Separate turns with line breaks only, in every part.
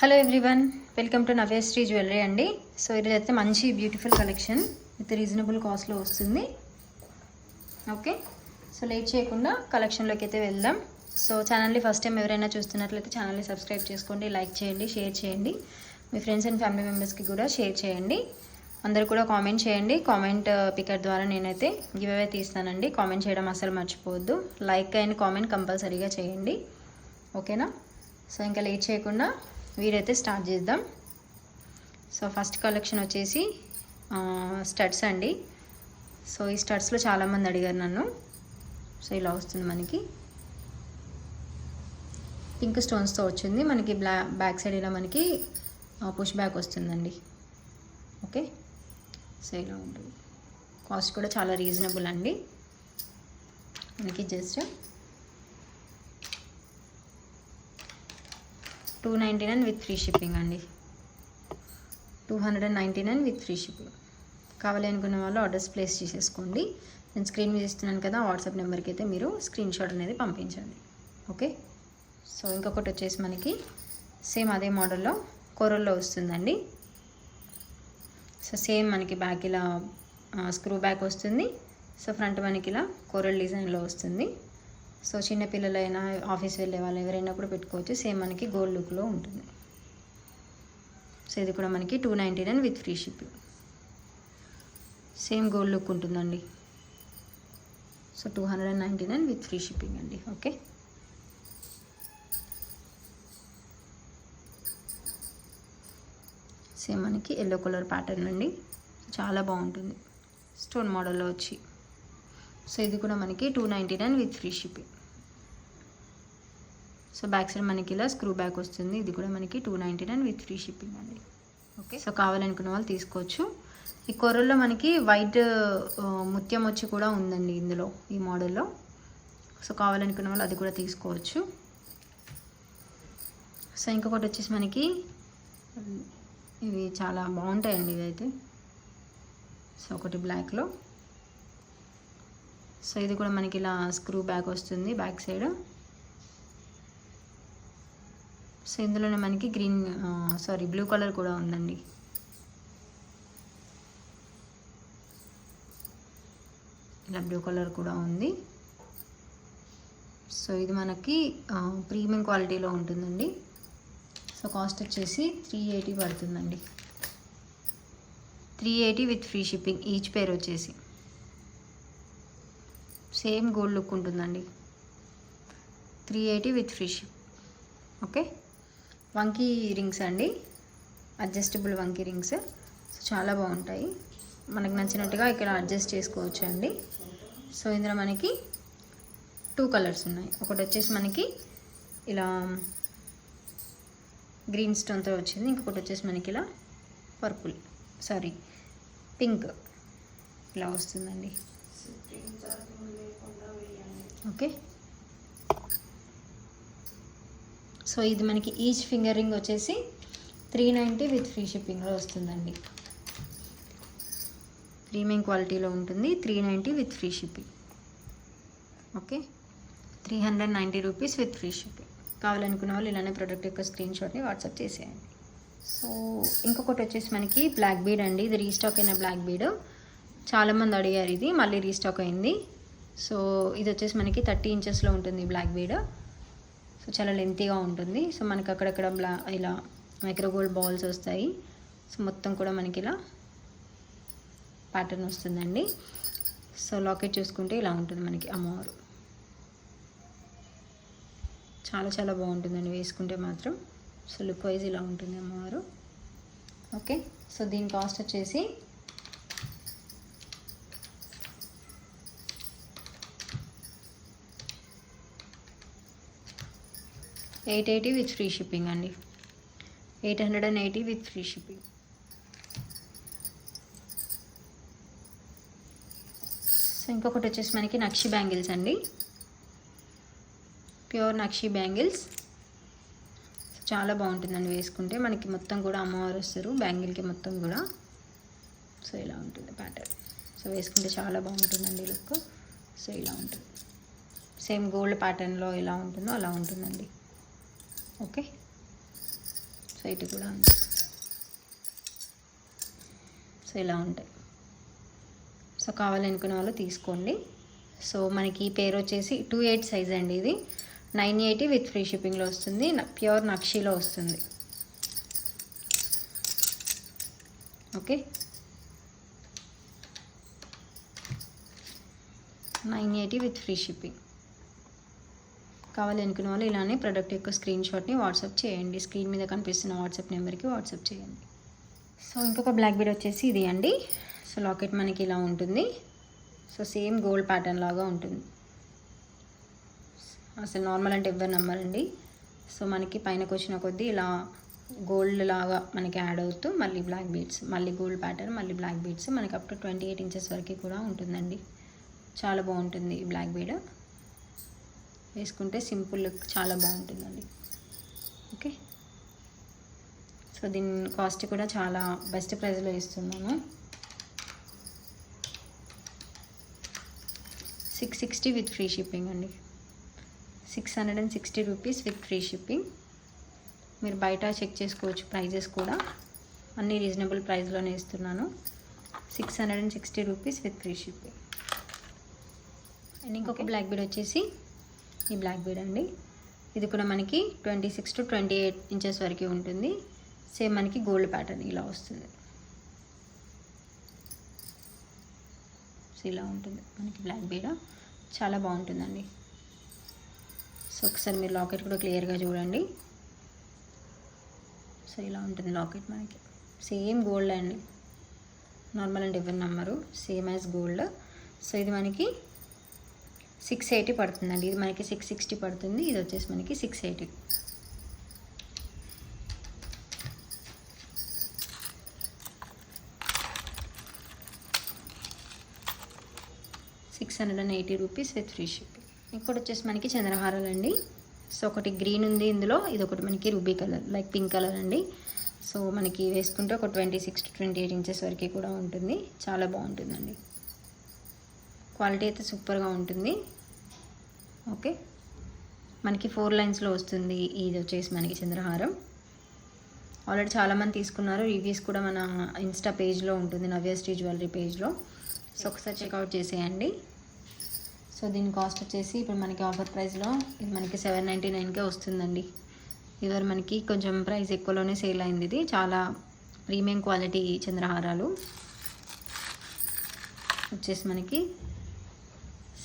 Hello everyone, welcome to Navyasri jewellery అండి. So ఇది అయితే మంచి బ్యూటిఫుల్ కలెక్షన్ విత్ రీజనబుల్ కాస్ట్లో వస్తుంది. ఓకే, సో లేట్ చేయకుండా కలెక్షన్లోకి అయితే వెళ్దాం. సో ఛానల్ని ఫస్ట్ టైం ఎవరైనా చూస్తున్నట్లయితే ఛానల్ని సబ్స్క్రైబ్ చేసుకోండి, లైక్ చేయండి, షేర్ చేయండి, మీ ఫ్రెండ్స్ అండ్ ఫ్యామిలీ మెంబర్స్కి కూడా షేర్ చేయండి. అందరూ కూడా కామెంట్ చేయండి. కామెంట్ పికర్ ద్వారా నేనైతే గివ్ అవే తీస్తానండి. కామెంట్ చేయడం అసలు మర్చిపోవద్దు. లైక్ అండ్ కామెంట్ కంపల్సరీగా చేయండి, ఓకేనా? సో ఇంకా లేట్ చేయకుండా వీడియో అయితే స్టార్ట్ చేద్దాం. సో ఫస్ట్ కలెక్షన్ వచ్చేసి స్టడ్స్ అండి. సో ఈ స్టడ్స్లో చాలామంది అడిగారు నన్ను. సో ఇలా వస్తుంది, మనకి పింక్ స్టోన్స్తో వచ్చింది. మనకి బ్యాక్ సైడ్ ఇలా మనకి పుష్ బ్యాక్ వస్తుందండి. ఓకే, సో ఇలా ఉంటుంది. కాస్ట్ కూడా చాలా రీజనబుల్ అండి. మనకి జస్ట్ 299 విత్ ఫ్రీ షిప్పింగ్ అండి. 299 విత్ ఫ్రీ షిప్పింగ్. కావాలి అనుకున్న వాళ్ళు ఆర్డర్స్ ప్లేస్ చేసేసుకోండి. నేను స్క్రీన్ మీద ఇస్తున్నాను కదా, వాట్సాప్ నెంబర్కి అయితే మీరు స్క్రీన్ షాట్ అనేది పంపించండి. ఓకే, సో ఇంకొకటి వచ్చేసి మనకి సేమ్ అదే మోడల్లో కొరల్లో వస్తుందండి. సో సేమ్ మనకి బ్యాక్ ఇలా స్క్రూ బ్యాక్ వస్తుంది. సో ఫ్రంట్ మనకి ఇలా కోరల్ డిజైన్లో వస్తుంది. సో చిన్నపిల్లలైనా ఆఫీస్ వెళ్ళే వాళ్ళు ఎవరైనా కూడా పెట్టుకోవచ్చు. సేమ్ మనకి గోల్డ్ లుక్లో ఉంటుంది. సో ఇది కూడా మనకి 299 with free shipping. Same gold look ఉంటుందండి. సో 299 విత్ ఫ్రీ షిప్పింగ్ అండి. ఓకే, సేమ్ మనకి ఎల్లో కలర్ ప్యాటర్న్ అండి. చాలా బాగుంటుంది, స్టోన్ మోడల్లో వచ్చి. సో ఇది కూడా మనకి 299 with free shipping. So back side మనకి ఇలా స్క్రూ బ్యాక్ వస్తుంది. ఇది కూడా మనకి 299 విత్ ఫ్రీ షిప్పింగ్ అండి. ఓకే, సో కావాలనుకున్న వాళ్ళు తీసుకోవచ్చు. ఈ కొరల్లో మనకి వైట్ ముత్యం వచ్చి కూడా ఉందండి ఇందులో, ఈ మోడల్లో. సో కావాలనుకున్న వాళ్ళు అది కూడా తీసుకోవచ్చు. సో ఇంకొకటి వచ్చేసి మనకి ఇవి చాలా బాగుంటాయండి ఇవి అయితే. సో ఒకటి బ్లాక్లో. సో ఇది కూడా మనకి ఇలా స్క్రూ బ్యాక్ వస్తుంది బ్యాక్ సైడ్. సో ఇందులోనే మనకి బ్లూ కలర్ కూడా ఉందండి. ఇలా బ్లూ కలర్ కూడా ఉంది. సో ఇది మనకి ప్రీమియం క్వాలిటీలో ఉంటుందండి. సో కాస్ట్ వచ్చేసి 380 పడుతుందండి. 380 with free shipping. Each pair వచ్చేసి సేమ్ గోల్డ్ లుక్ ఉంటుందండి. 380 with free ship. Okay, vanki rings అండి, అడ్జస్టబుల్ వంకీ రింగ్స్. సో చాలా బాగుంటాయి. మనకు నచ్చినట్టుగా ఇక్కడ అడ్జస్ట్ చేసుకోవచ్చు అండి. సో ఇందులో మనకి 2 కలర్స్ ఉన్నాయి. ఒకటి వచ్చేసి మనకి ఇలా గ్రీన్ స్టోన్తో వచ్చింది. ఇంకొకటి వచ్చేసి మనకి ఇలా పింక్ ఇలా వస్తుందండి. ఓకే, సో ఇది మనకి ఈచ్ ఫింగర్ రింగ్ వచ్చేసి 390 విత్ ఫ్రీ షిప్పింగ్లో వస్తుందండి. ప్రీమియం క్వాలిటీలో ఉంటుంది. 390 with free shipping. Okay, 390 rupees with free shipping. కావాలనుకున్న వాళ్ళు ఇలానే ప్రోడక్ట్ యొక్క స్క్రీన్ షాట్ని వాట్సాప్ చేసేయండి. సో ఇంకొకటి వచ్చేసి మనకి బ్లాక్ బీడ్ అండి. ఇది రీస్టాక్ అయిన బ్లాక్ బీడ్. చాలామంది అడిగారు, ఇది మళ్ళీ రీస్టాక్ అయింది. సో ఇది వచ్చేసి మనకి 30 ఇంచెస్లో ఉంటుంది బ్లాక్ బీడ్. సో చాలా లెంతీగా ఉంటుంది. సో మనకి అక్కడక్కడ ఇలా మైక్రో గోల్డ్ బాల్స్ వస్తాయి. సో మొత్తం కూడా మనకి ఇలా ప్యాటర్న్ వస్తుందండి. సో లాకెట్ చూసుకుంటే ఇలా ఉంటుంది మనకి అమ్మవారు. చాలా చాలా బాగుంటుందండి వేసుకుంటే మాత్రం. సో లుక్ వైజ్ ఇలా ఉంటుంది అమ్మవారు. ఓకే, సో దీని కాస్ట్ వచ్చేసి 880 విత్ ఫ్రీ షిప్పింగ్ అండి. 880 విత్ ఫ్రీ షిప్పింగ్. సో ఇంకొకటి వచ్చేసి మనకి నక్షి బ్యాంగిల్స్ అండి, ప్యూర్ నక్షి బ్యాంగిల్స్. చాలా బాగుంటుందండి వేసుకుంటే. మనకి మొత్తం కూడా అమ్మవారు వస్తారు బ్యాంగిల్కి మొత్తం కూడా. సో ఇలా ఉంటుంది ప్యాటర్న్. సో వేసుకుంటే చాలా బాగుంటుందండి లుక్. సో ఇలా ఉంటుంది, సేమ్ గోల్డ్ ప్యాటర్న్లో ఎలా ఉంటుందో అలా ఉంటుందండి. ఓకే, సో ఇటు కూడా అంతే. సో ఇలా ఉంటాయి. సో కావాలనుకునే వాళ్ళు తీసుకోండి. సో మనకి ఈ పేరు వచ్చేసి 2/8 సైజ్ అండి. ఇది 980 విత్ ఫ్రీ షిప్పింగ్లో వస్తుంది. ప్యూర్ నక్షీలో వస్తుంది. Okay, 980 with free shipping. కావాలనుకునే వాళ్ళు ఇలానే ప్రోడక్ట్ యొక్క స్క్రీన్ షాట్ని వాట్సాప్ చేయండి. స్క్రీన్ మీద కనిపిస్తున్న వాట్సాప్ నెంబర్కి వాట్సాప్ చేయండి. సో ఇంకొక బ్లాక్ బీడ్ వచ్చేసి ఇది అండి. సో లాకెట్ మనకి ఇలా ఉంటుంది. సో సేమ్ గోల్డ్ ప్యాటర్న్ లాగా ఉంటుంది. అసలు నార్మల్ అంటే ఎవరు నమ్మరండి. సో మనకి పైనకు వచ్చిన కొద్దీ ఇలా గోల్డ్ లాగా మనకి యాడ్ అవుతూ మళ్ళీ బ్లాక్ బీడ్స్, మళ్ళీ గోల్డ్ ప్యాటర్న్, మళ్ళీ బ్లాక్ బీడ్స్ మనకి అప్ టు 28 ఇంచెస్ వరకు కూడా ఉంటుందండి. చాలా బాగుంటుంది ఈ బ్లాక్ బీడ్. వేసుకుంటే సింపుల్ లుక్ చాలా బాగుంటుందండి. ఓకే, సో దీని కాస్ట్ కూడా చాలా బెస్ట్ ప్రైస్లో ఇస్తున్నాను. 660 విత్ ఫ్రీ షిప్పింగ్ అండి. 660 రూపీస్ విత్ ఫ్రీ షిప్పింగ్. మీరు బయట చెక్ చేసుకోవచ్చు ప్రైజెస్ కూడా, అన్నీ రీజనబుల్ ప్రైస్లోనే ఇస్తున్నాను. 660 rupees with free shipping. And ఇంకొక బ్లాక్ బీడ్ వచ్చేసి ఈ బ్లాక్ బీడ్ అండి. ఇది కూడా మనకి 26 to 28 ఇంచెస్ వరకు ఉంటుంది. సేమ్ మనకి గోల్డ్ ప్యాటర్న్ ఇలా వస్తుంది. సో ఇలా ఉంటుంది మనకి బ్లాక్ బీడ్, చాలా బాగుంటుందండి. సో ఒకసారి మీరు లాకెట్ కూడా క్లియర్గా చూడండి. సో ఇలా ఉంటుంది లాకెట్ మనకి. సేమ్ గోల్డ్ అండి, నార్మల్ అండ్ ఎవరి number same as gold. So ఇది మనకి 680 పడుతుందండి. ఇది మనకి 660 పడుతుంది. ఇది వచ్చేసి మనకి 680. ₹680 విత్ ఫ్రీ షిప్పింగ్. ఇంకోటి వచ్చేసి మనకి చంద్రహారాలు అండి. సో ఒకటి గ్రీన్ ఉంది ఇందులో, ఇది ఒకటి మనకి ruby colour like pink colour అండి. సో మనకి వేసుకుంటే ఒక 26 to 28 ఇంచెస్ వరకు కూడా ఉంటుంది. చాలా బాగుంటుందండి. క్వాలిటీ అయితే సూపర్గా ఉంటుంది. ఓకే, మనకి 4 లైన్స్లో వస్తుంది. ఇది వచ్చేసి మనకి చంద్రహారం. ఆల్రెడీ చాలామంది తీసుకున్నారు. రివ్యూస్ కూడా మన ఇన్స్టా పేజ్లో ఉంటుంది, నవ్యశ్రీ జ్యువెలరీ పేజ్లో. సో ఒకసారి చెక్అవుట్ చేసేయండి. సో దీని కాస్ట్ వచ్చేసి ఇప్పుడు మనకి ఆఫర్ ప్రైస్లో ఇది మనకి 799కే వస్తుందండి. ఇదివరకు మనకి కొంచెం ప్రైస్ ఎక్కువలోనే సేల్ అయింది. ఇది చాలా ప్రీమియం క్వాలిటీ చంద్రహారాలు వచ్చేసి మనకి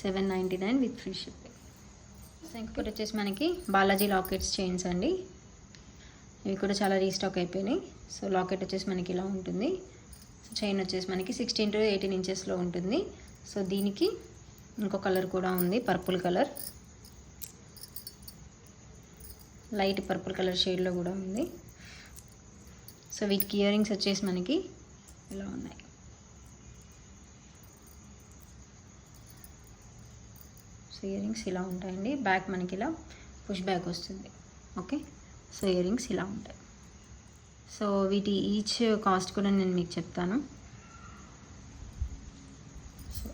799 విత్ ఫ్రీ షిప్పింగ్. సో ఇంకొకటి వచ్చేసి మనకి బాలాజీ లాకెట్స్ చైన్స్ అండి. ఇవి కూడా చాలా రీస్టాక్ అయిపోయినాయి. సో లాకెట్ వచ్చేసి మనకి ఇలా ఉంటుంది. సో చైన్ వచ్చేసి మనకి 16 to 18 ఇంచెస్లో ఉంటుంది. సో దీనికి ఇంకో కలర్ కూడా ఉంది, purple colour, light purple colour షేడ్లో కూడా ఉంది. సో వీటికి ఇయర్ రింగ్స్ వచ్చేసి మనకి ఇలా ఉన్నాయి. సో ఇయర్ రింగ్స్ ఇలా ఉంటాయండి. బ్యాక్ మనకి ఇలా పుష్ బ్యాక్ వస్తుంది. ఓకే, సో ఇయర్ రింగ్స్ ఇలా ఉంటాయి. సో వీటి ఈచ్ కాస్ట్ కూడా నేను మీకు చెప్తాను. సో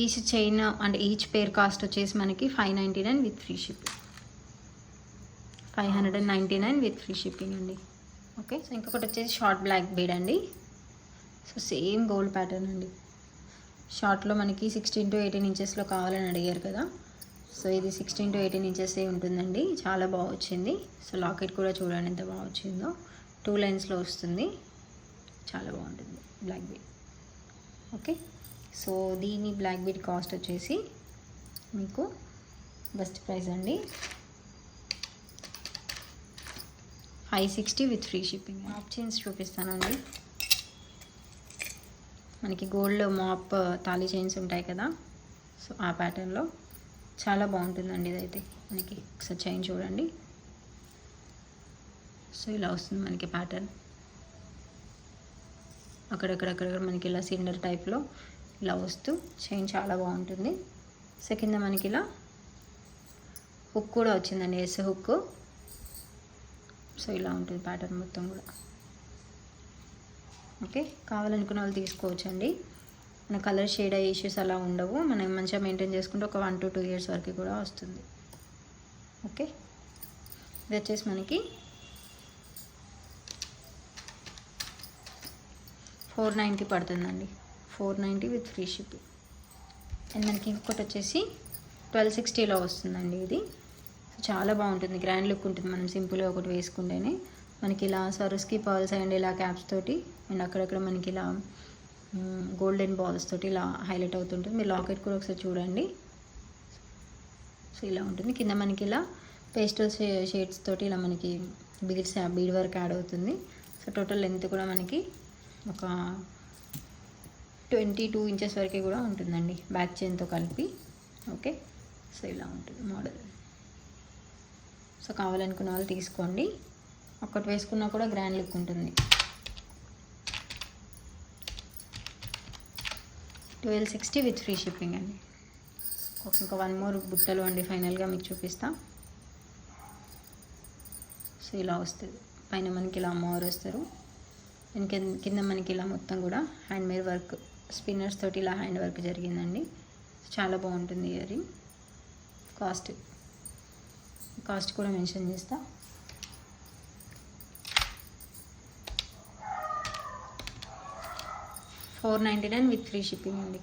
ఈచ్ చైన్ అంటే ఈచ్ పేర్ కాస్ట్ వచ్చేసి మనకి 599 with free shipping. 599 with free shipping అండి. ఓకే, సో ఇంకొకటి వచ్చేసి షార్ట్ బ్లాక్ బీడ్ అండి. సో సేమ్ గోల్డ్ ప్యాటర్న్ అండి. షార్ట్లో మనకి 16 to 18 ఇంచెస్లో కావాలని అడిగారు కదా. సో ఇది 16 to 18 ఇంచెస్ ఉంటుందండి. చాలా బాగా వచ్చింది. సో లాకెట్ కూడా చూడండి ఎంత బాగా వచ్చిందో. 2 లైన్స్లో వస్తుంది. చాలా బాగుంటుంది బ్లాక్ బీడ్. ఓకే, సో దీని బ్లాక్ బీడ్ కాస్ట్ వచ్చేసి మీకు బెస్ట్ ప్రైస్ అండి 560 విత్ ఫ్రీ షిప్పింగ్. మాప్ చైన్స్ చూపిస్తానండి. మనకి గోల్డ్ మాప్ తాళీ చైన్స్ ఉంటాయి కదా. సో ఆ ప్యాటర్న్లో చాలా బాగుంటుందండి. ఇదైతే మనకి ఒకసారి చైన్ చూడండి. సో ఇలా వస్తుంది మనకి ప్యాటర్న్. అక్కడక్కడ మనకి ఇలా సిలిండర్ టైప్లో ఇలా వస్తూ చైన్ చాలా బాగుంటుంది. సెకండ్ మనకి ఇలా హుక్ కూడా వచ్చిందండి, ఎస్ హుక్. సో ఇలా ఉంటుంది ప్యాటర్న్ మొత్తం కూడా. ఓకే, కావాలనుకున్న వాళ్ళు తీసుకోవచ్చండి. మన కలర్ షేడ్ అయ్యే ఇష్యూస్ అలా ఉండవు. మనం మంచిగా మెయింటైన్ చేసుకుంటే ఒక 1 to 2 years వరకు కూడా వస్తుంది. ఓకే, ఇది వచ్చేసి మనకి 490 పడుతుందండి. 490 విత్ ఫ్రీ షిప్పింగ్. అండ్ మనకి ఇంకొకటి వచ్చేసి 1260లో వస్తుందండి. ఇది చాలా బాగుంటుంది, గ్రాండ్ లుక్ ఉంటుంది. మనం సింపుల్గా ఒకటి వేసుకుంటేనే మనకి ఇలా సరస్కి పర్ల్స్ అండ్ ఇలా క్యాప్స్ తోటి అండ్ అక్కడక్కడ మనకి ఇలా గోల్డెన్ బాల్స్ తోటి ఇలా హైలైట్ అవుతుంటుంది. మీరు లాకెట్ కూడా ఒకసారి చూడండి. సో ఇలా ఉంటుంది. కింద మనకి ఇలా పేస్టల్ షేడ్స్ తోటి ఇలా మనకి బీడ్ వర్క్ యాడ్ అవుతుంది. సో టోటల్ లెంత్ కూడా మనకి ఒక 22 inches వరకు కూడా ఉంటుందండి బ్యాక్ చైన్తో కలిపి. ఓకే, సో ఇలా ఉంటుంది మోడల్. సో కావాలనుకున్న వాళ్ళు తీసుకోండి. ఒక్కటి వేసుకున్నా కూడా గ్రాండ్ లుక్ ఉంటుంది. 1260 విత్ ఫ్రీ షిప్పింగ్ అండి. ఇంకా 1 more బుట్టలు అండి ఫైనల్గా మీకు చూపిస్తా. సో ఇలా వస్తుంది. పైన మనకి ఇలా అమ్మవారు వస్తారు. కింద మనకి ఇలా మొత్తం కూడా హ్యాండ్ మేడ్ వర్క్, స్పిన్నర్స్ తోటి ఇలా హ్యాండ్ వర్క్ జరిగిందండి. చాలా బాగుంటుంది ఇయర్ రింగ్. కాస్ట్ కూడా మెన్షన్ చేస్తా. 499 విత్ ఫ్రీ షిప్పింగ్ అండి.